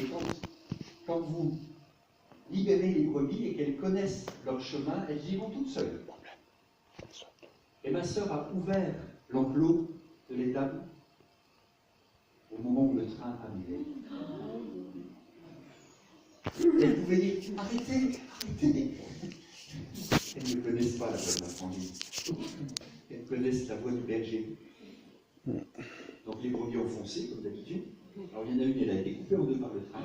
Et quand vous libérez les brebis et qu'elles connaissent leur chemin, elles y vont toutes seules. Et ma sœur a ouvert l'enclos de l'étable au moment où le train arrivait. Elle pouvait dire « Arrêtez, arrêtez !» Elles ne connaissent pas la voix de ma famille. Elles connaissent la voix du berger. Donc les brebis ont foncé, comme d'habitude. Alors il y en a une, elle a été coupée en deux par le train.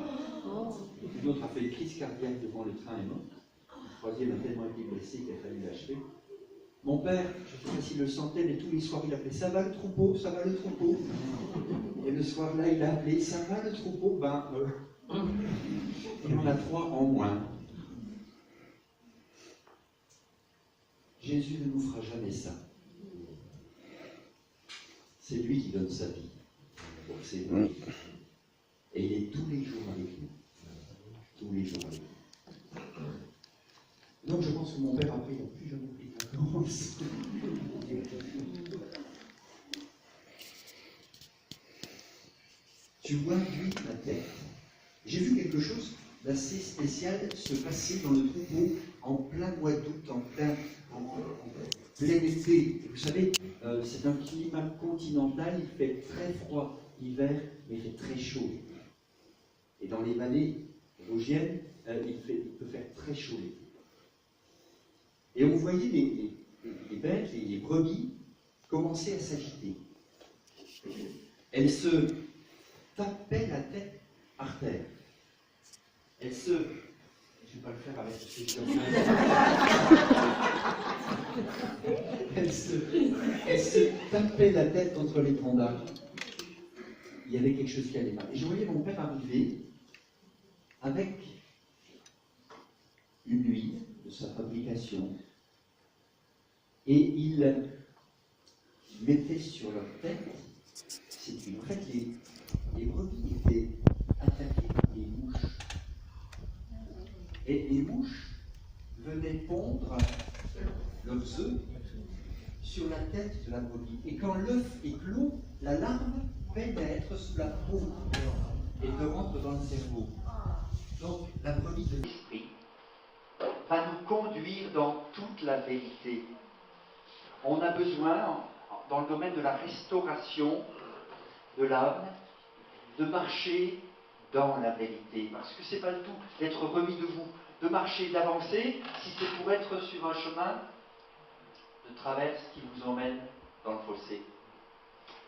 Une autre a fait une crise cardiaque devant le train et morte. La troisième a tellement été blessée qu'il a fallu l'achever. Mon père, je ne sais pas s'il le sentait, mais tous les soirs il appelait « Ça va le troupeau, ça va le troupeau ?» Et le soir-là, il a appelé « Ça va le troupeau ?» Il y en a 3 en moins. Jésus ne nous fera jamais ça. C'est lui qui donne sa vie pour ses brebis. Et il est tous les jours avec nous. Tous les jours avec nous. Donc je pense que mon père après, il n'a plus jamais pris de vacances. Tu vois, lui, la tête. J'ai vu quelque chose d'assez spécial se passer dans le troupeau en plein mois d'août, en plein été. Vous savez, c'est un climat continental, il fait très froid l'hiver, mais il fait très chaud. Et dans les vallées vosgiennes, il peut faire très chaud l'été. Et on voyait les bêtes, les brebis, commencer à s'agiter. Elles se tapaient la tête par terre. Elles se... Je ne vais pas le faire avec ce que elles se tapaient la tête contre les troncs d'arbres. Il y avait quelque chose qui allait mal. Et je voyais mon père arriver avec une huile de sa fabrication. Et il mettait sur leur tête, en fait, les brebis étaient attaquées par des mouches. Et les mouches venaient pondre leurs œufs sur la tête de la brebis. Et quand l'œuf éclot, la larve pénètre sous la peau et te rentre dans le cerveau. Donc la brebis de l'esprit va nous conduire dans toute la vérité. On a besoin, dans le domaine de la restauration de l'âme, de marcher dans la vérité. Parce que ce n'est pas du tout d'être remis de vous, de marcher, d'avancer, si c'est pour être sur un chemin de traverse qui vous emmène dans le fossé.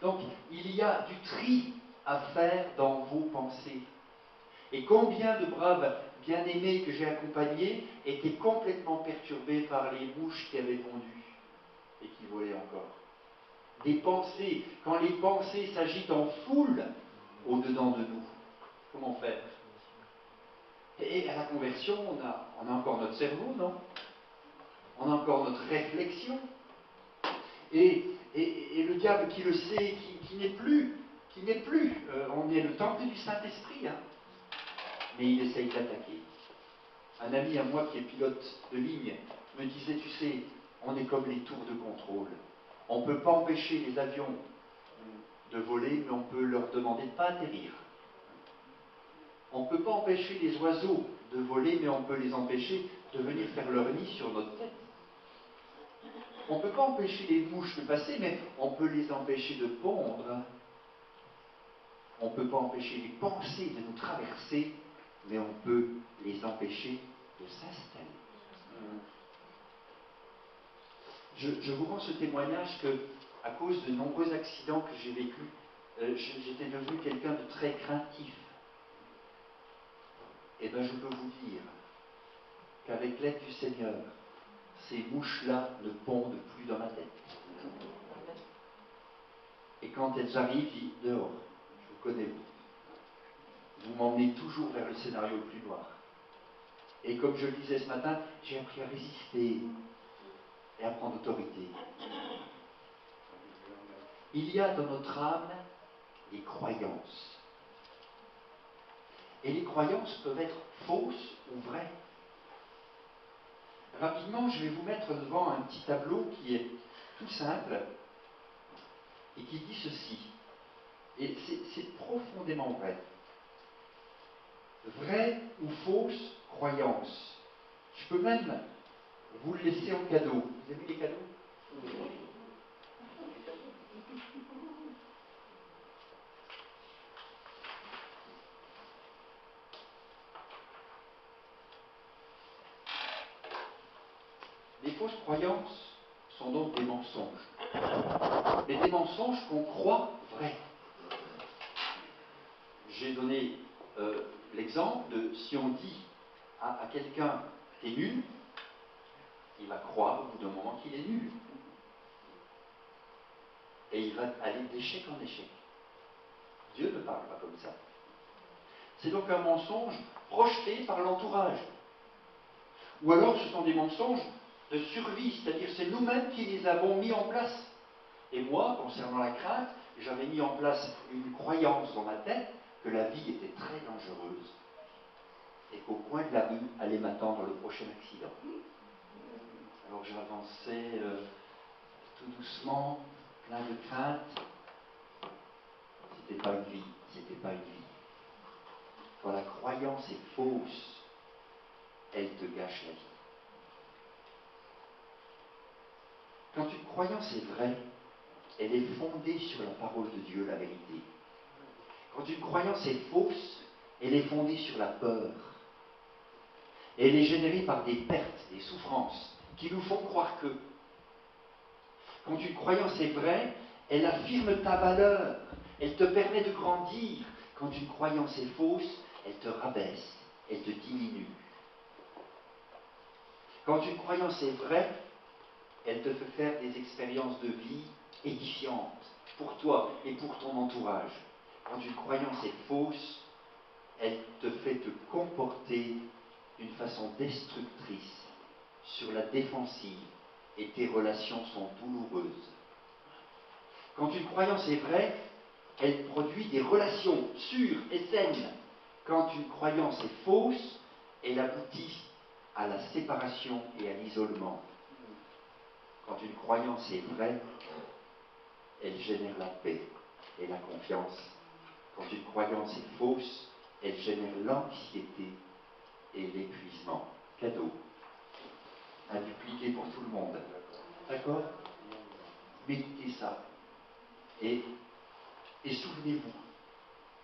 Donc, il y a du tri à faire dans vos pensées. Et combien de braves bien-aimés que j'ai accompagnés étaient complètement perturbés par les mouches qui avaient pondu et qui volaient encore. Des pensées, quand les pensées s'agitent en foule au-dedans de nous, comment faire? Et à la conversion, on a encore notre cerveau, non? On a encore notre réflexion. Et le diable qui le sait, qui n'est plus, on est le temple du Saint-Esprit, hein, mais il essaye d'attaquer. Un ami à moi qui est pilote de ligne me disait, tu sais, on est comme les tours de contrôle. On ne peut pas empêcher les avions de voler, mais on peut leur demander de ne pas atterrir. On ne peut pas empêcher les oiseaux de voler, mais on peut les empêcher de venir faire leur nid sur notre tête. On ne peut pas empêcher les mouches de passer, mais on peut les empêcher de pondre. On ne peut pas empêcher les pensées de nous traverser, mais on peut les empêcher de s'installer. Je vous rends ce témoignage que, à cause de nombreux accidents que j'ai vécus, j'étais devenu quelqu'un de très craintif. Eh bien, je peux vous dire qu'avec l'aide du Seigneur, ces mouches-là ne pondent plus dans ma tête. Et quand elles arrivent, je dis, dehors, je vous connais vous. Vous m'emmenez toujours vers le scénario le plus noir. Et comme je le disais ce matin, j'ai appris à résister et à prendre autorité. Il y a dans notre âme des croyances. Et les croyances peuvent être fausses ou vraies. Rapidement, je vais vous mettre devant un petit tableau qui est tout simple et qui dit ceci. Et c'est profondément vrai. ou fausse croyance. Je peux même vous le laisser en cadeau. Vous avez vu les cadeaux? Les fausses croyances sont donc des mensonges. Mais des mensonges qu'on croit vrais. J'ai donné l'exemple de si on dit à quelqu'un « t'es nul », il va croire au bout d'un moment qu'il est nul. Et il va aller d'échec en échec. Dieu ne parle pas comme ça. C'est donc un mensonge projeté par l'entourage. Ou alors ce sont des mensonges de survie, c'est-à-dire c'est nous-mêmes qui les avons mis en place. Et moi, concernant la crainte, j'avais mis en place une croyance dans ma tête que la vie était très dangereuse et qu'au coin de la rue allait m'attendre le prochain accident. Alors j'avançais tout doucement, plein de crainte. C'était pas une vie, c'était pas une vie. Quand la croyance est fausse, elle te gâche la vie. Quand une croyance est vraie, elle est fondée sur la parole de Dieu, la vérité. Quand une croyance est fausse, elle est fondée sur la peur. Et elle est générée par des pertes, des souffrances, qui nous font croire que. Quand une croyance est vraie, elle affirme ta valeur, elle te permet de grandir. Quand une croyance est fausse, elle te rabaisse, elle te diminue. Quand une croyance est vraie, elle te fait faire des expériences de vie édifiantes pour toi et pour ton entourage. Quand une croyance est fausse, elle te fait te comporter d'une façon destructrice, sur la défensive, et tes relations sont douloureuses. Quand une croyance est vraie, elle produit des relations sûres et saines. Quand une croyance est fausse, elle aboutit à la séparation et à l'isolement. Quand une croyance est vraie, elle génère la paix et la confiance. Quand une croyance est fausse, elle génère l'anxiété et l'épuisement. Cadeau. À dupliquer pour tout le monde. D'accord? Méditez ça. Et souvenez-vous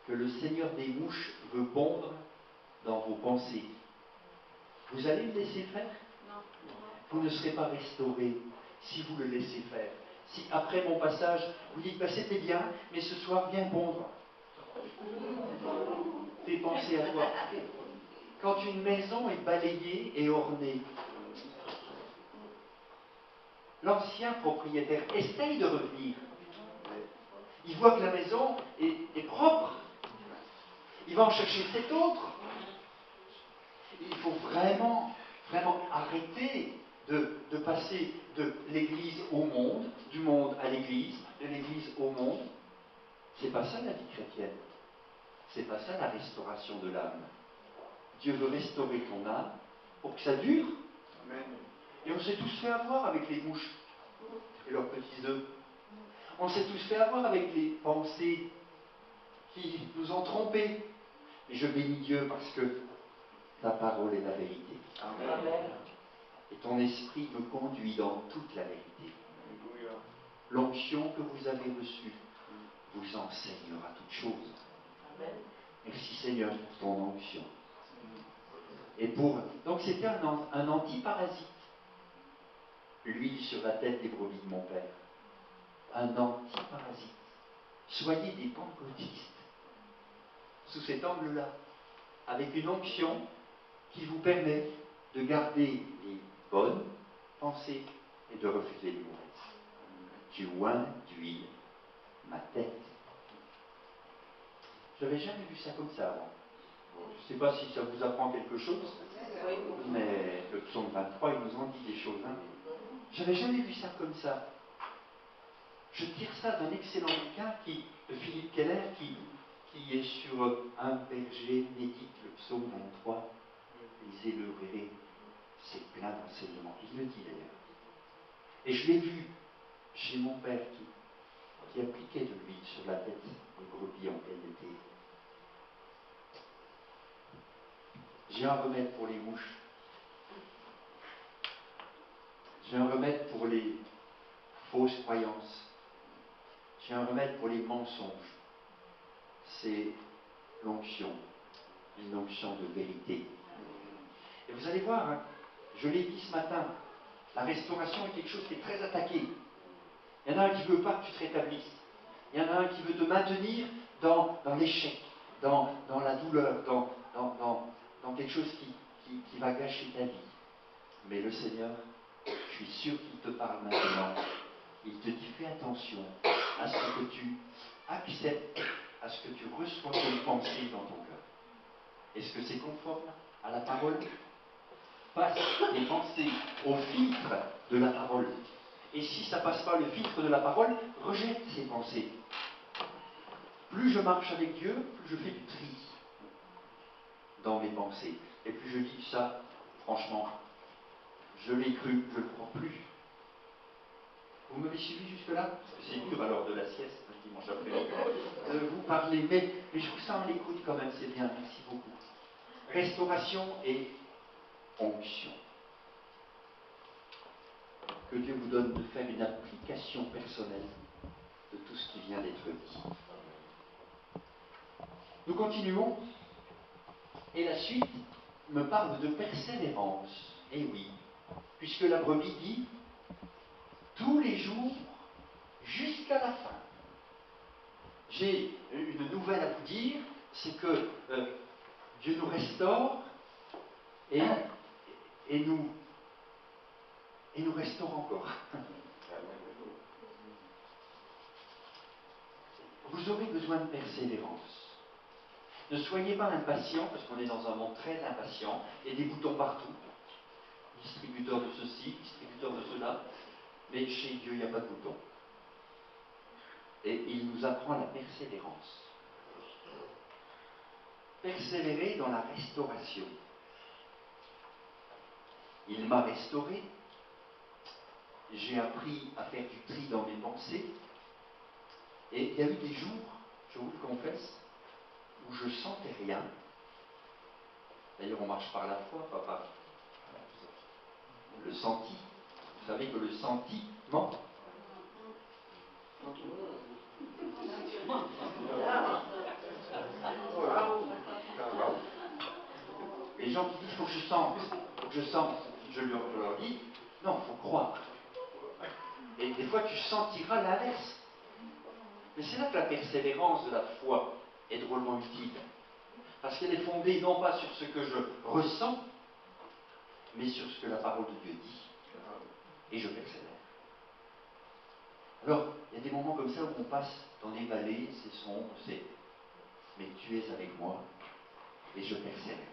que le Seigneur des mouches veut pondre dans vos pensées. Vous allez le laisser faire? Non. Vous ne serez pas restauré si vous le laissez faire. Si après mon passage, vous dites bah, c'était bien, mais ce soir viens pondre. Fais penser à toi. Quand une maison est balayée et ornée, l'ancien propriétaire essaye de revenir. Il voit que la maison est propre. Il va en chercher cette autre. Il faut vraiment, vraiment arrêter de passer de l'Église au monde, du monde à l'Église, de l'Église au monde. C'est pas ça la vie chrétienne. C'est pas ça la restauration de l'âme. Dieu veut restaurer ton âme pour que ça dure. Amen. Et on s'est tous fait avoir avec les mouches et leurs petits œufs. On s'est tous fait avoir avec les pensées qui nous ont trompés. Et je bénis Dieu parce que ta parole est la vérité. Amen. Et ton esprit me conduit dans toute la vérité. L'onction que vous avez reçue vous enseignera toutes choses. Amen. Merci Seigneur pour ton onction. Et donc c'était un antiparasite. L'huile sur la tête des brebis de mon Père. Un antiparasite. Soyez des pentecôtistes sous cet angle-là, avec une onction qui vous permet de garder les bonnes pensées et de refuser les mauvaises. Tu oins d'huile ma tête. Je n'avais jamais vu ça comme ça avant. Je ne sais pas si ça vous apprend quelque chose, mais le psaume 23, il nous en dit des choses. Hein. Je n'avais jamais vu ça comme ça. Je tire ça d'un excellent bouquin de Philippe Keller qui est sur un berger médite le psaume 23. Lisez-le, verrez, c'est plein d'enseignements. Il le dit d'ailleurs. Et je l'ai vu chez mon père qui appliquait de l'huile sur la tête des brebis en plein été. J'ai un remède pour les mouches. J'ai un remède pour les fausses croyances. J'ai un remède pour les mensonges. C'est l'onction, une onction de vérité. Et vous allez voir, hein, je l'ai dit ce matin, la restauration est quelque chose qui est très attaqué. Il y en a un qui ne veut pas que tu te rétablisses. Il y en a un qui veut te maintenir dans l'échec, dans la douleur, dans quelque chose qui va gâcher ta vie. Mais le Seigneur, je suis sûr qu'il te parle maintenant. Il te dit, fais attention à ce que tu acceptes, à ce que tu reçois comme pensée dans ton cœur. Est-ce que c'est conforme à la parole? Passe tes pensées au filtre de la parole. Et si ça ne passe pas le filtre de la parole, rejette ces pensées. Plus je marche avec Dieu, plus je fais du tri dans mes pensées. Et plus je dis ça, franchement, je l'ai cru, je ne le crois plus. Vous m'avez suivi jusque-là? C'est dur alors de la sieste, le dimanche après-midi, de vous parler, mais je vous sens l'écoute quand même, c'est bien, merci beaucoup. Restauration et onction. Que Dieu vous donne de faire une application personnelle de tout ce qui vient d'être dit. Nous continuons, et la suite me parle de persévérance. Et oui, puisque la brebis dit tous les jours jusqu'à la fin. J'ai une nouvelle à vous dire, c'est que Dieu nous restaure et nous restaure encore. Vous aurez besoin de persévérance. Ne soyez pas impatients, parce qu'on est dans un monde très impatient, et des boutons partout. Distributeur de ceci, distributeur de cela, mais chez Dieu, il n'y a pas de boutons. Et il nous apprend la persévérance. Persévérer dans la restauration. Il m'a restauré, j'ai appris à faire du tri dans mes pensées, et il y a eu des jours, je vous le confesse, où je sentais rien. D'ailleurs, on marche par la foi, papa. Le senti. Vous savez que le sentiment. Les gens qui disent il faut que je sente, faut que je sente, je leur dis non, il faut croire. Et des fois, tu sentiras l'inverse. Mais c'est là que la persévérance de la foi est drôlement utile. Parce qu'elle est fondée non pas sur ce que je ressens, mais sur ce que la parole de Dieu dit. Et je persévère. Alors, il y a des moments comme ça où on passe dans des vallées, c'est sombre, c'est... Mais tu es avec moi, et je persévère.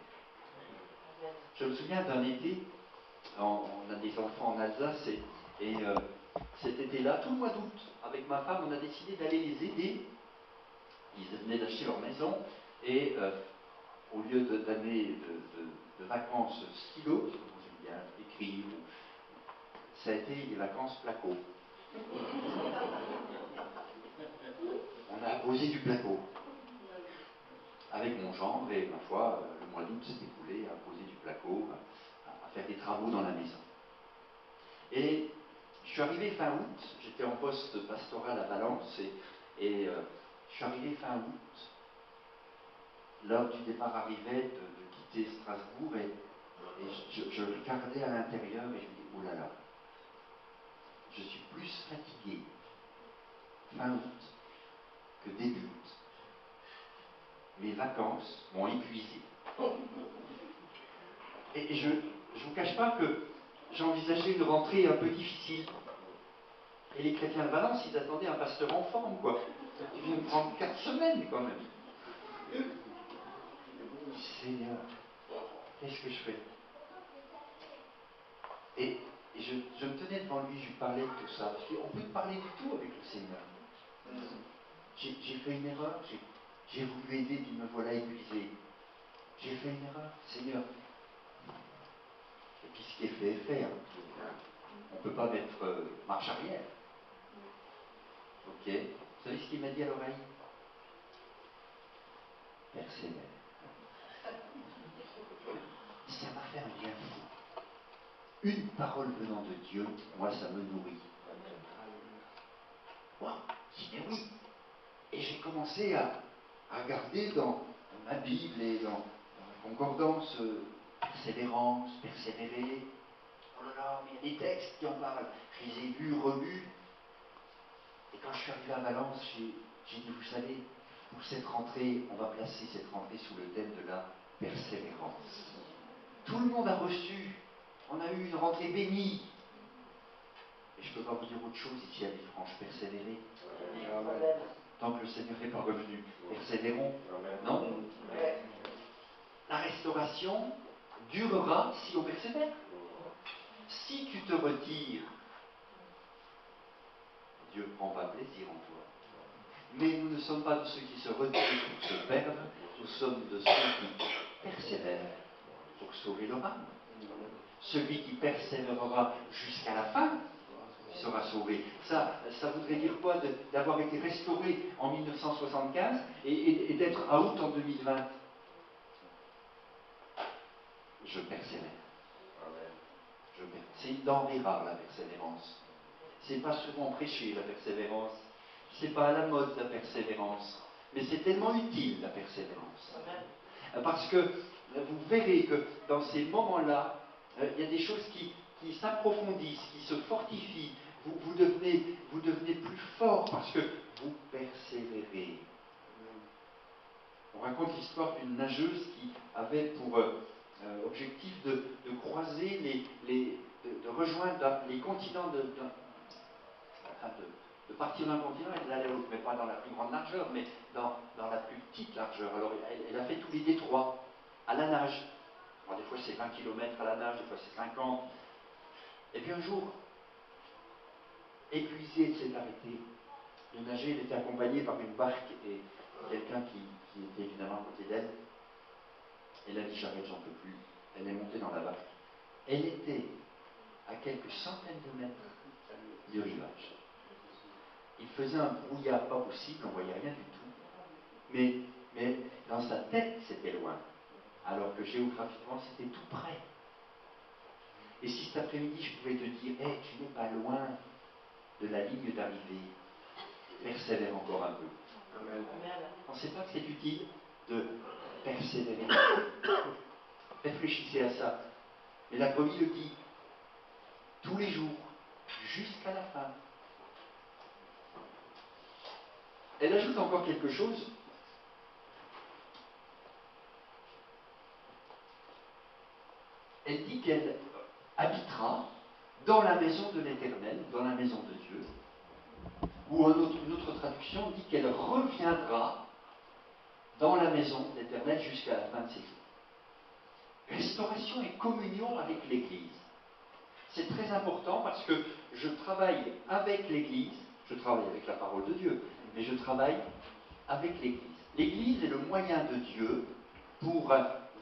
Je me souviens d'un été, on a des enfants en Alsace, et cet été-là, tout le mois d'août, avec ma femme, on a décidé d'aller les aider. Ils venaient d'acheter leur maison, et au lieu d'années de vacances stylo, j'aime bien écrire, ça a été des vacances placo. On a posé du placo. Avec mon gendre, et ma foi, le mois d'août s'est écoulé à poser du placo, à faire des travaux dans la maison. Et je suis arrivé fin août, j'étais en poste pastoral à Valence, et je suis arrivé fin août. L'heure du départ arrivait de quitter Strasbourg, et je regardais à l'intérieur et je me dis, oh là là, je suis plus fatigué fin août que début août. Mes vacances m'ont épuisé. Et je ne vous cache pas que j'envisageais une rentrée un peu difficile. Et les chrétiens de Valence, ils attendaient un pasteur en forme, quoi. Il vient de prendre 4 semaines, quand même. Seigneur, qu'est-ce que je fais? Et je me tenais devant lui, je lui parlais de tout ça. Je dis, on peut parler de tout avec le Seigneur. J'ai fait une erreur, j'ai voulu aider, puis me voilà épuisé. J'ai fait une erreur, Seigneur. Et puis ce qui est fait est fait. Hein. On ne peut pas mettre marche arrière. Ok. Vous savez ce qu'il m'a dit à l'oreille? Persévère. une parole venant de Dieu, moi ça me nourrit. Moi, je dis mais oui. Et j'ai commencé à regarder dans ma Bible et dans la concordance persévérance, persévérer. Oh là là, mais il y a des textes qui en parlent. Je les ai lus, relus. Et quand je suis arrivé à Valence, j'ai dit, vous savez, pour cette rentrée, on va placer cette rentrée sous le thème de la persévérance. Tout le monde a reçu. On a eu une rentrée bénie. Et je ne peux pas vous dire autre chose ici à Villefranche, persévérer. Tant que le Seigneur n'est pas revenu, persévérons. Non? La restauration durera si on persévère. Si tu te retires, Dieu prend pas plaisir en toi. Mais nous ne sommes pas de ceux qui se retirent pour se perdre, nous sommes de ceux qui persévèrent pour sauver leur âme. Celui qui persévérera jusqu'à la fin sera sauvé. Ça voudrait dire quoi d'avoir été restauré en 1975 et d'être à août en 2020? Je persévère. C'est une denrée rare, la persévérance. C'est pas souvent prêché, la persévérance. C'est pas à la mode, la persévérance. Mais c'est tellement utile, la persévérance. Parce que vous verrez que dans ces moments-là, il y a des choses qui s'approfondissent, qui se fortifient. Vous devenez plus fort parce que vous persévérez. On raconte l'histoire d'une nageuse qui avait pour objectif de croiser de rejoindre les continents, de partir d'un continent et d'aller à l'autre, mais pas dans la plus grande largeur, mais dans la plus petite largeur. Alors elle a fait tous les détroits à la nage. Alors, des fois c'est 20 km à la nage, des fois c'est 50. Et puis un jour, épuisée, elle s'est arrêtée de nager. Elle était accompagnée par une barque et quelqu'un qui était évidemment à côté d'elle. Elle a dit j'arrête, j'en peux plus. Elle est montée dans la barque. Elle était à quelques centaines de mètres du rivage. Il faisait un brouillard pas possible, on ne voyait rien du tout. Mais dans sa tête, c'était loin. Alors que géographiquement, c'était tout près. Et si cet après-midi, je pouvais te dire, hey, tu n'es pas loin de la ligne d'arrivée, persévère encore un peu. On ne sait pas que c'est utile de persévérer. Réfléchissez à ça. Mais la brebis le dit tous les jours, jusqu'à la fin. Elle ajoute encore quelque chose. Elle dit qu'elle habitera dans la maison de l'Éternel, dans la maison de Dieu, ou une autre traduction dit qu'elle reviendra dans la maison de l'Éternel jusqu'à la fin de ses jours. Restauration et communion avec l'Église. C'est très important parce que je travaille avec l'Église, je travaille avec la parole de Dieu, mais je travaille avec l'Église. L'Église est le moyen de Dieu pour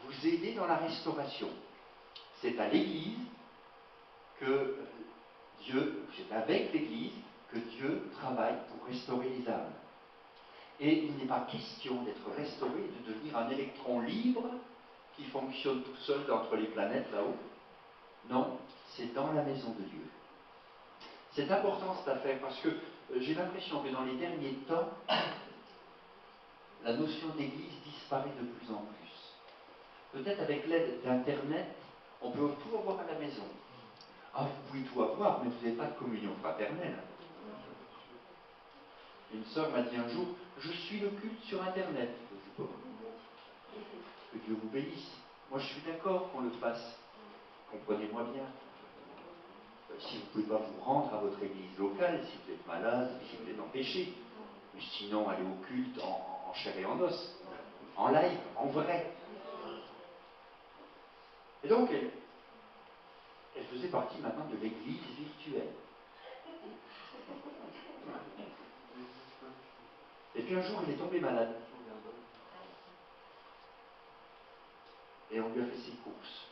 vous aider dans la restauration. C'est à l'Église que Dieu, c'est avec l'Église que Dieu travaille pour restaurer les âmes. Et il n'est pas question d'être restauré et de devenir un électron libre qui fonctionne tout seul entre les planètes là-haut. Non, c'est dans la maison de Dieu. C'est important cette affaire parce que j'ai l'impression que dans les derniers temps, la notion d'église disparaît de plus en plus. Peut-être avec l'aide d'Internet, on peut tout avoir à la maison. Ah, vous pouvez tout avoir, mais vous n'avez pas de communion fraternelle. Une sœur m'a dit un jour, je suis le culte sur Internet. Je dis, que Dieu vous bénisse. Moi, je suis d'accord qu'on le fasse. Comprenez-moi bien. Si vous ne pouvez pas vous rendre à votre église locale, si vous êtes malade, si vous êtes en péché, mais sinon, allez au culte en chair et en os, en live, en vrai. Et donc, elle faisait partie maintenant de l'église virtuelle. Et puis un jour, il est tombé malade. Et on lui a fait ses courses.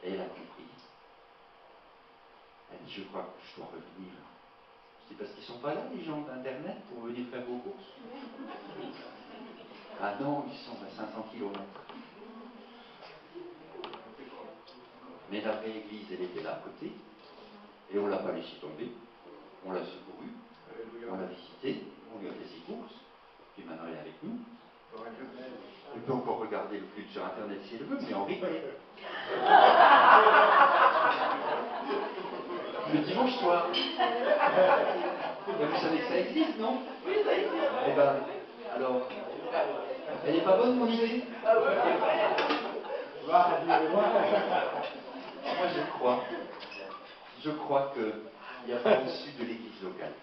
Et elle a compris. Elle dit, je crois que je dois revenir. C'est parce qu'ils ne sont pas là, les gens d'Internet, pour venir faire vos courses. Ah non, ils sont à 500 km. Mais la vraie église, elle était là à côté, et on ne l'a pas laissé tomber, on l'a secouru, on l'a visité, on lui a fait ses courses, puis maintenant elle est avec nous. Il peut encore regarder le culte sur Internet s'il veut, mais en replay. Le dimanche soir. Mais vous savez que ça existe, non? Oui, ça existe. Eh ben, alors, elle n'est pas bonne, mon idée? Moi, je crois qu'il n'y a pas au-dessus de l'église locale.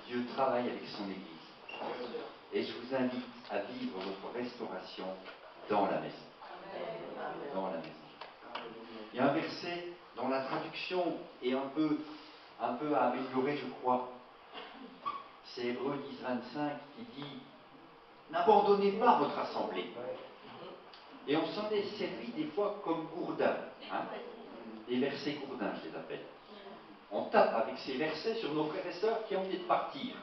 Dieu travaille avec son église. Et je vous invite à vivre votre restauration dans la maison. Dans la maison. Il y a un verset dont la traduction est un peu à améliorer, je crois. C'est Hébreux 10, 25 qui dit « N'abandonnez pas votre assemblée ». Et on s'en est servi des fois comme gourdin. Hein? Les versets gourdins, je les appelle. On tape avec ces versets sur nos frères et sœurs qui ont envie de partir.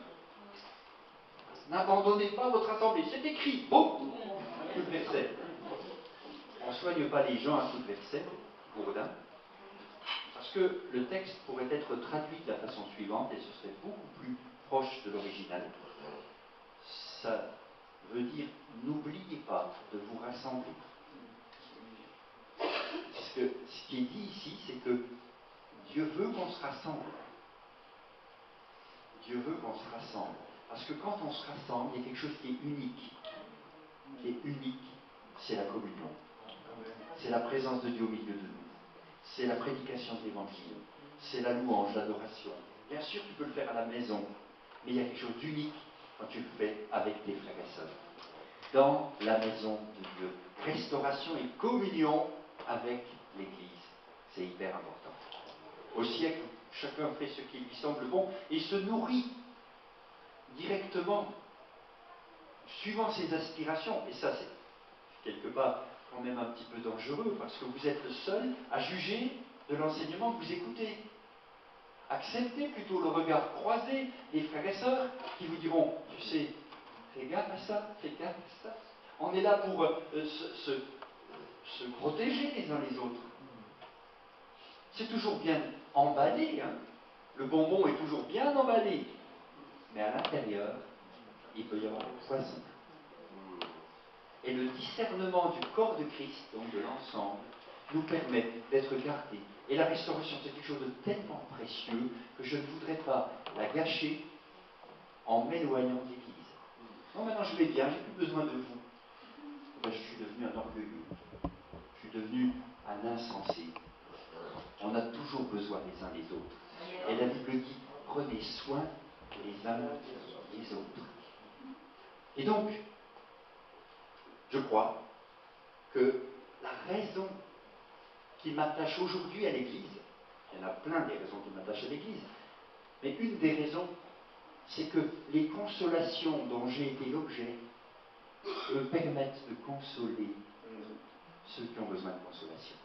N'abandonnez pas votre assemblée. C'est écrit. Boum, coup de verset. On ne soigne pas les gens à coup de verset, gourdin. Parce que le texte pourrait être traduit de la façon suivante, et ce serait beaucoup plus proche de l'original. Ça veut dire, n'oubliez pas de vous rassembler. Parce que ce qui est dit ici, c'est que Dieu veut qu'on se rassemble. Dieu veut qu'on se rassemble. Parce que quand on se rassemble, il y a quelque chose qui est unique. Qui est unique, c'est la communion. C'est la présence de Dieu au milieu de nous. C'est la prédication de l'Évangile. C'est la louange, l'adoration. Bien sûr, tu peux le faire à la maison, mais il y a quelque chose d'unique quand tu le fais avec tes frères et sœurs. Dans la maison de Dieu. Restauration et communion avec l'Église. C'est hyper important. Au siècle, chacun fait ce qui lui semble bon et se nourrit directement, suivant ses aspirations. Et ça, c'est quelque part quand même un petit peu dangereux, parce que vous êtes le seul à juger de l'enseignement que vous écoutez. Acceptez plutôt le regard croisé des frères et sœurs qui vous diront, tu sais, fais gaffe à ça, fais gaffe à ça. On est là pour se protéger les uns les autres. C'est toujours bien emballé, hein. Le bonbon est toujours bien emballé. Mais à l'intérieur, il peut y avoir un poison. Et le discernement du corps de Christ, donc de l'ensemble, nous permet d'être gardés. Et la restauration, c'est quelque chose de tellement précieux que je ne voudrais pas la gâcher en m'éloignant de l'Église. Non, maintenant je vais bien, j'ai plus besoin de vous. Ben, je suis devenu un orgueilleux. Je suis devenu un insensé. On a toujours besoin les uns des autres. Et la Bible dit, prenez soin les uns des autres. Et donc, je crois que la raison qui m'attache aujourd'hui à l'Église, il y en a plein des raisons qui m'attachent à l'Église, mais une des raisons, c'est que les consolations dont j'ai été l'objet me permettent de consoler ceux qui ont besoin de consolation.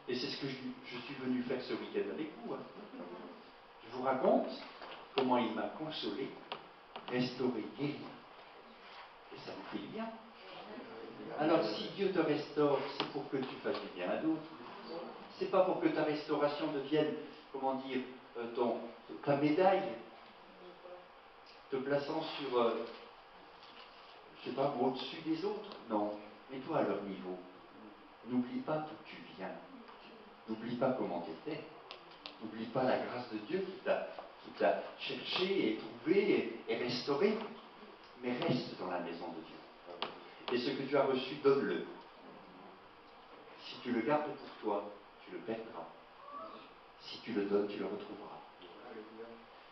Et c'est ce que je suis venu faire ce week-end avec vous. Hein. Je vous raconte comment il m'a consolé, restauré, guéri. Et ça me fait du bien. Alors si Dieu te restaure, c'est pour que tu fasses du bien à d'autres. C'est pas pour que ta restauration devienne, comment dire, ta médaille, te plaçant sur, je sais pas, au-dessus des autres. Non, mets-toi à leur niveau. N'oublie pas d'où tu viens. N'oublie pas comment tu étais. N'oublie pas la grâce de Dieu qui t'a cherché et trouvé et restauré. Mais reste dans la maison de Dieu. Et ce que tu as reçu, donne-le. Si tu le gardes pour toi, tu le perdras. Si tu le donnes, tu le retrouveras.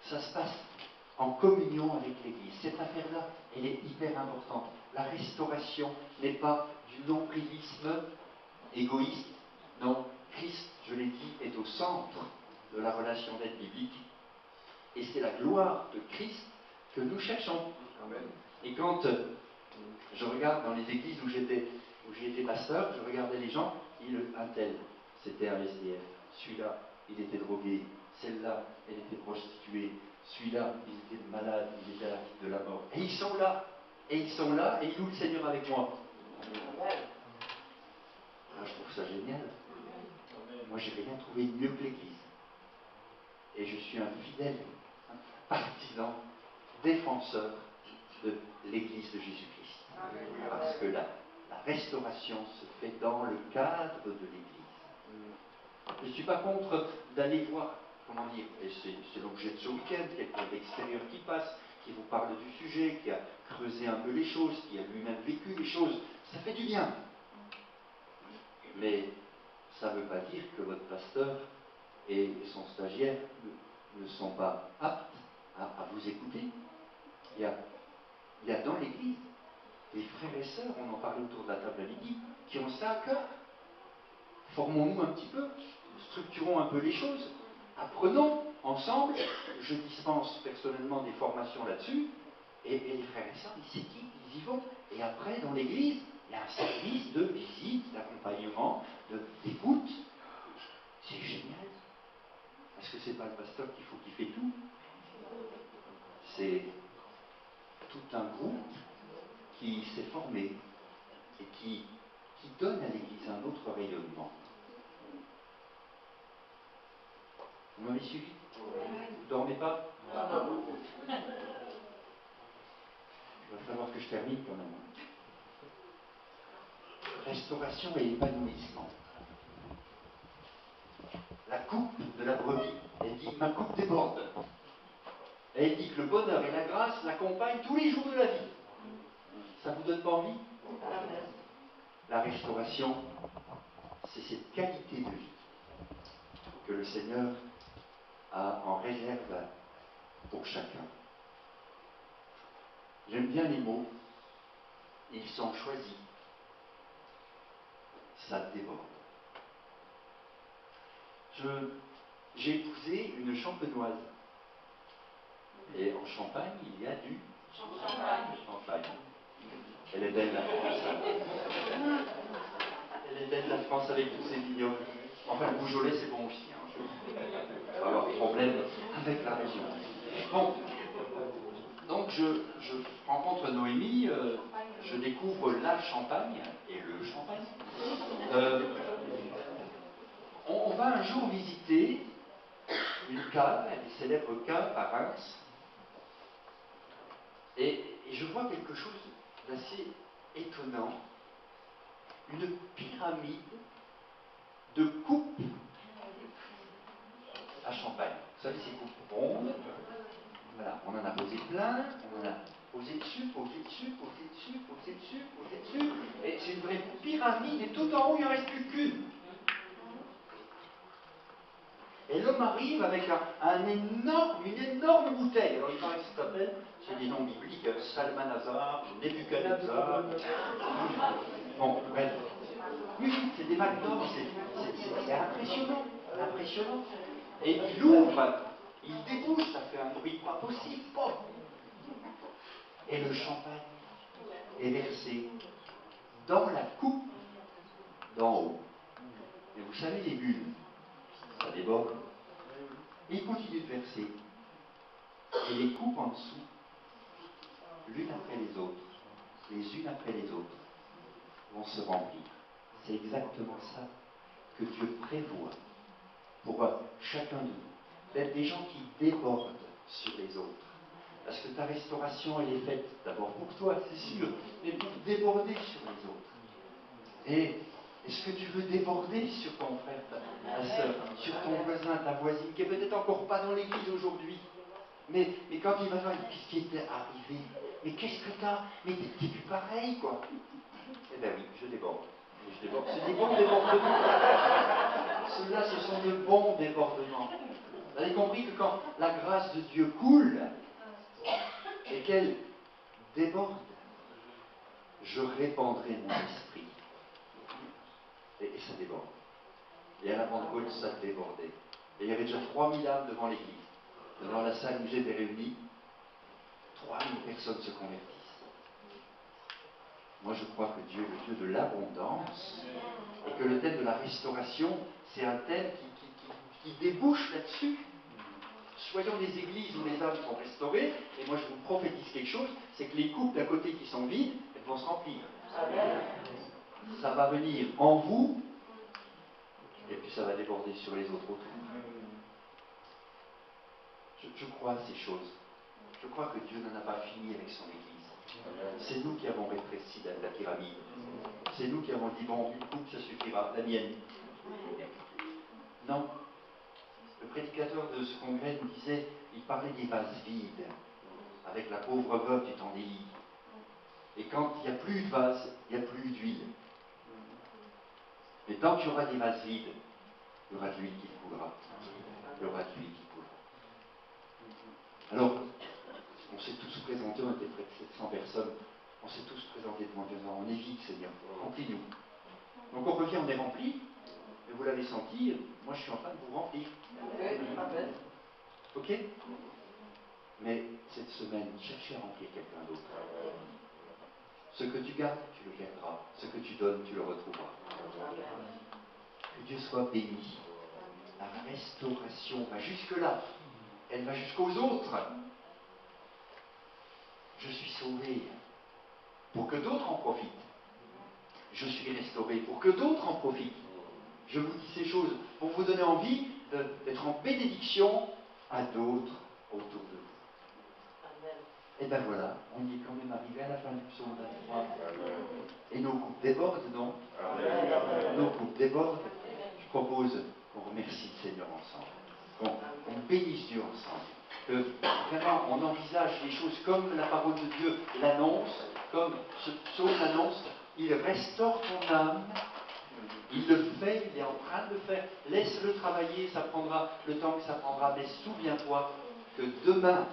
Ça se passe en communion avec l'Église. Cette affaire-là, elle est hyper importante. La restauration n'est pas du nombrilisme égoïste. Non, Christ, je l'ai dit, est au centre de la relation d'aide biblique. Et c'est la gloire de Christ que nous cherchons. Amen. Et quand je regarde dans les églises où j'ai été pasteur, je regardais les gens, un tel, c'était un SDF. Celui-là, il était drogué. Celle-là, elle était prostituée. Celui-là, il était malade, il était à la limite de la mort. Et ils sont là. Et ils sont là, et ils louent le Seigneur avec moi. Ah, je trouve ça génial. moi j'ai rien trouvé de mieux que l'Église. Et je suis un fidèle partisan, défenseur de l'Église de Jésus-Christ. Parce que la restauration se fait dans le cadre de l'Église. Je ne suis pas contre d'aller voir, comment dire, et c'est l'objet de ce week-end, quelqu'un d'extérieur qui passe, qui vous parle du sujet, qui a creusé un peu les choses, qui a lui-même vécu les choses, ça fait du bien. Mais ça ne veut pas dire que votre pasteur et son stagiaire ne sont pas aptes à vous écouter. Il y a dans l'Église des frères et sœurs, on en parlait autour de la table à midi, qui ont ça à cœur. Formons-nous un petit peu, structurons un peu les choses, apprenons ensemble. Je dispense personnellement des formations là-dessus, et les frères et sœurs, ils s'équipent, ils y vont. Et après, dans l'Église, il y a un service de visite, d'accompagnement, d'écoute. C'est génial. Parce que c'est pas le pasteur qu'il faut qu'il fait tout. C'est tout un groupe qui s'est formé et qui donne à l'Église un autre rayonnement. Vous m'avez suivi? Vous ne dormez pas? Il va falloir que je termine quand même. Restauration et épanouissement. La coupe de la brebis, elle dit « ma coupe déborde ». Elle dit que le bonheur et la grâce l'accompagnent tous les jours de la vie. Ça vous donne pas envie? La restauration, c'est cette qualité de vie que le Seigneur a en réserve pour chacun. J'aime bien les mots. Ils sont choisis. Ça déborde. J'ai épousé une champenoise. Et en Champagne, il y a du champagne. Elle est belle la France. Elle est belle la France avec tous ses vignobles. Enfin, le Beaujolais, c'est bon aussi. Hein. On va avoir problème avec la région. Bon, donc je rencontre Noémie, je découvre la Champagne et le Champagne. On va un jour visiter une cave, une célèbre cave à Reims, et je vois quelque chose d'assez étonnant, une pyramide de coupes à champagne. Vous savez, ces coupes rondes, voilà, on en a posé plein, on en a posé dessus, posé dessus, posé dessus, posé dessus, posé dessus, et c'est une vraie pyramide, et tout en haut, il n'en reste plus qu'une. Et l'homme arrive avec une énorme bouteille. Alors il paraît que ça s'appelle, c'est des noms bibliques, Salmanazar, Nebuchadnezzar. Bon, bref. Oui, c'est des magnums, c'est impressionnant, impressionnant. Et il ouvre, il débouche, ça fait un bruit pas possible. Bon. Et le champagne est versé dans la coupe d'en haut. Et vous savez, les bulles, ça déborde. Et il continue de verser. Et les coupes en dessous, l'une après les autres, les unes après les autres, vont se remplir. C'est exactement ça que Dieu prévoit pour chacun de nous. D'être des gens qui débordent sur les autres. Parce que ta restauration, elle est faite d'abord pour toi, c'est sûr, mais pour déborder sur les autres. Et est-ce que tu veux déborder sur ton frère, ta soeur, sur ton voisin, ta voisine, qui est peut-être encore pas dans l'église aujourd'hui, mais quand il va voir, qu'est-ce qui est arrivé? Mais qu'est-ce que t'as? Mais t'es plus pareil, quoi. Eh bien oui, je déborde. Je déborde. C'est des bons débordements. Ceux-là, ce sont de bons débordements. Vous avez compris que quand la grâce de Dieu coule et qu'elle déborde, je répandrai mon esprit. Et ça déborde. Et à la Pentecôte, ça débordait. Et il y avait déjà 3000 âmes devant l'église. Devant la salle où j'étais réuni, 3000 personnes se convertissent. Moi, je crois que Dieu est le Dieu de l'abondance et que le thème de la restauration, c'est un thème qui débouche là-dessus. Soyons des églises où les âmes sont restaurées, et moi je vous prophétise quelque chose, c'est que les coupes d'à côté qui sont vides, elles vont se remplir. Ça va venir en vous et puis ça va déborder sur les autres autour. Je crois à ces choses. Je crois que Dieu n'en a pas fini avec son Église. C'est nous qui avons rétréci la pyramide. C'est nous qui avons dit, bon, une coupe, ça suffira, la mienne. Non. Le prédicateur de ce congrès nous disait, il parlait des vases vides, avec la pauvre veuve du temps d'Élie. Et quand il n'y a plus de vase, il n'y a plus d'huile. Mais tant qu'il y aura des vases vides, il y aura de l'huile qui coulera. Il y aura de l'huile qui coulera. Alors, on s'est tous présentés, on était près de 700 personnes, on s'est tous présentés devant Dieu, on est vide, Seigneur, remplis-nous. Donc on revient, on est rempli, et vous l'avez senti, moi je suis en train de vous remplir. Ok? Mais cette semaine, cherchez à remplir quelqu'un d'autre. Ce que tu gardes, tu le garderas. Ce que tu donnes, tu le retrouveras. Que Dieu soit béni. La restauration va jusque-là. Elle va jusqu'aux autres. Je suis sauvé pour que d'autres en profitent. Je suis restauré pour que d'autres en profitent. Je vous dis ces choses pour vous donner envie d'être en bénédiction à d'autres autour de vous. Et bien voilà, on y est quand même arrivé à la fin du psaume 23. Et nos coupes débordent, non? Nos coupes débordent. Je propose qu'on remercie le Seigneur ensemble, qu'on bénisse Dieu ensemble, que vraiment on envisage les choses comme la parole de Dieu l'annonce, comme ce psaume l'annonce. Il restaure ton âme, il le fait, il est en train de le faire. Laisse-le travailler, ça prendra le temps que ça prendra, mais souviens-toi que demain,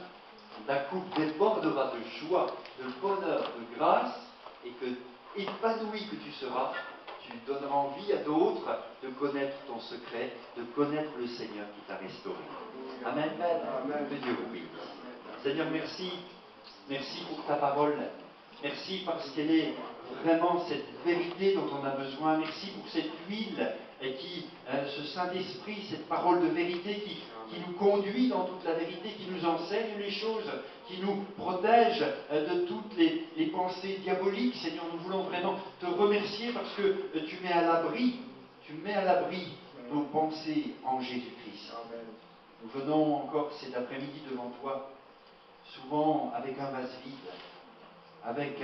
ta coupe débordera de joie, de bonheur, de grâce, et que, épanoui que tu seras, tu donneras envie à d'autres de connaître ton secret, de connaître le Seigneur qui t'a restauré. Amen. Que Dieu vous bénisse. Seigneur, merci. Merci pour ta parole. Merci parce qu'elle est vraiment cette vérité dont on a besoin. Merci pour cette huile qui, ce Saint-Esprit, cette parole de vérité qui nous conduit dans toute la vérité, qui nous enseigne les choses, qui nous protège de toutes les pensées diaboliques. Seigneur, nous voulons vraiment te remercier parce que tu mets à l'abri nos pensées en Jésus-Christ. Nous venons encore cet après-midi devant toi, souvent avec un vase vide, avec,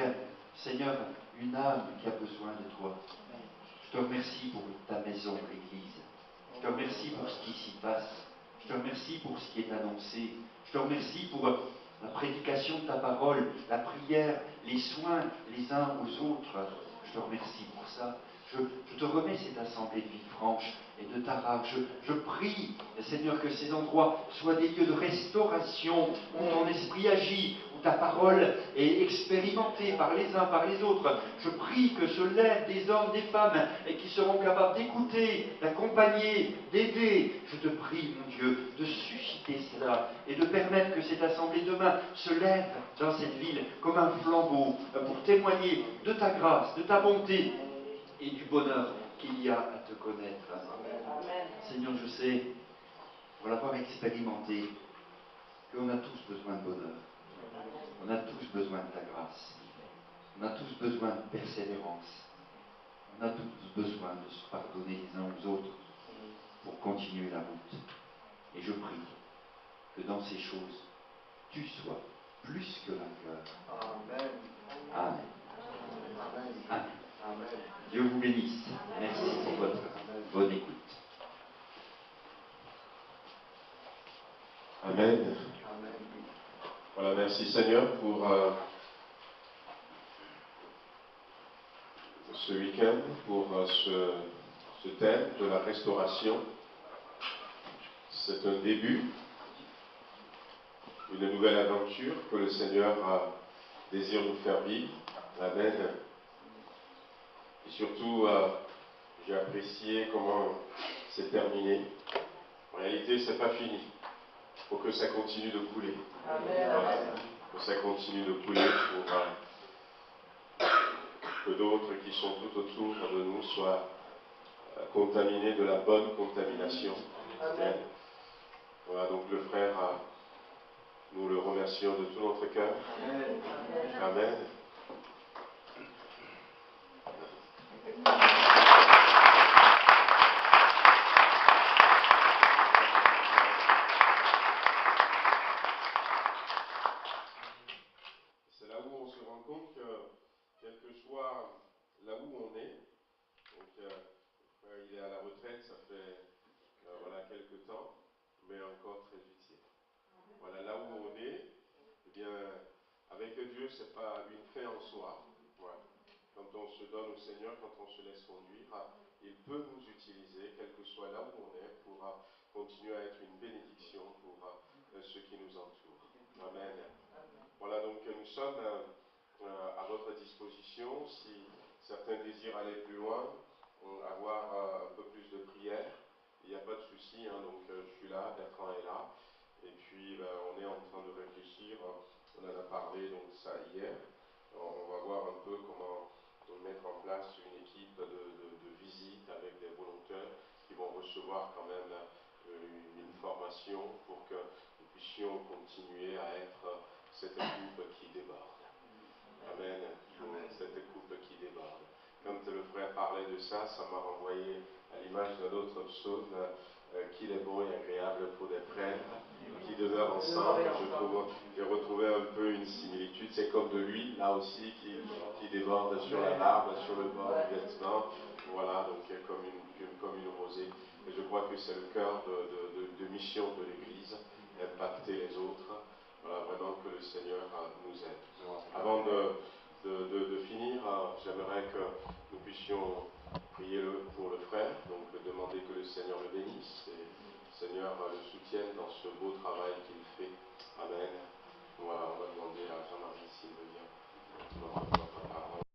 Seigneur, une âme qui a besoin de toi. Je te remercie pour ta maison, l'Église. Je te remercie pour ce qui s'y passe. Je te remercie pour ce qui est annoncé. Je te remercie pour la prédication de ta parole, la prière, les soins les uns aux autres. Je te remercie pour ça. Je te remets cette assemblée de Villefranche et de Tarare. Je prie, Seigneur, que ces endroits soient des lieux de restauration où ton esprit agit, où ta parole est expérimentée par les uns, par les autres. Je prie que se lèvent des hommes, des femmes et qui seront capables d'écouter, d'accompagner, d'aider. Je te prie, mon Dieu, de susciter cela et de permettre que cette assemblée demain se lève dans cette ville comme un flambeau pour témoigner de ta grâce, de ta bonté et du bonheur qu'il y a à te connaître. Amen. Seigneur, je sais, pour l'avoir expérimenté, qu'on a tous besoin de bonheur. On a tous besoin de ta grâce. On a tous besoin de persévérance. On a tous besoin de se pardonner les uns aux autres pour continuer la route. Et je prie que dans ces choses, tu sois plus que vainqueur. Amen. Amen. Amen. Amen. Dieu vous bénisse. Merci pour votre bonne écoute. Amen. Voilà, merci Seigneur pour ce week-end, pour ce thème de la restauration. C'est un début, une nouvelle aventure que le Seigneur désire nous faire vivre. Amen. Et surtout, j'ai apprécié comment c'est terminé. En réalité, c'est pas fini. Il faut que ça continue de couler. Amen. Que ça continue de couler pour que d'autres qui sont tout autour de nous soient contaminés de la bonne contamination. Amen. Voilà, donc le frère, nous le remercions de tout notre cœur. Amen. Amen. rend compte que, quel que soit là où on est, donc il est à la retraite, ça fait voilà, quelques temps, mais encore très utile. Voilà, là où on est, eh bien, avec Dieu, ce n'est pas une fin en soi. Voilà. Quand on se donne au Seigneur, quand on se laisse conduire, il peut nous utiliser, quel que soit là où on est, pour continuer à être une bénédiction pour ceux qui nous entourent. Amen. Voilà, donc nous sommes à votre disposition. Si certains désirent aller plus loin, avoir un peu plus de prière, il n'y a pas de souci. Hein, donc je suis là, Bertrand est là. Et puis on est en train de réfléchir. On en a parlé donc ça hier. On va voir un peu comment mettre en place une équipe de visite avec des volontaires qui vont recevoir quand même une formation pour que nous puissions continuer à être cette coupe qui déborde. Amen. Cette coupe qui déborde. Quand le frère parlait de ça, ça m'a renvoyé à l'image d'un autre psaume, qu'il est bon et agréable pour des frères qui demeurent ensemble. J'ai retrouvé un peu une similitude. C'est comme de l'huile, là aussi, qui déborde sur la barbe, sur le bord du vêtement. Voilà, donc comme une rosée. Et je crois que c'est le cœur de mission de l'Église, impacter les autres. Voilà, vraiment que le Seigneur nous aide. Avant de finir, j'aimerais que nous puissions prier pour le frère, donc demander que le Seigneur le bénisse et le Seigneur le soutienne dans ce beau travail qu'il fait. Amen. Voilà, on va demander à Jean-Marie s'il veut bien.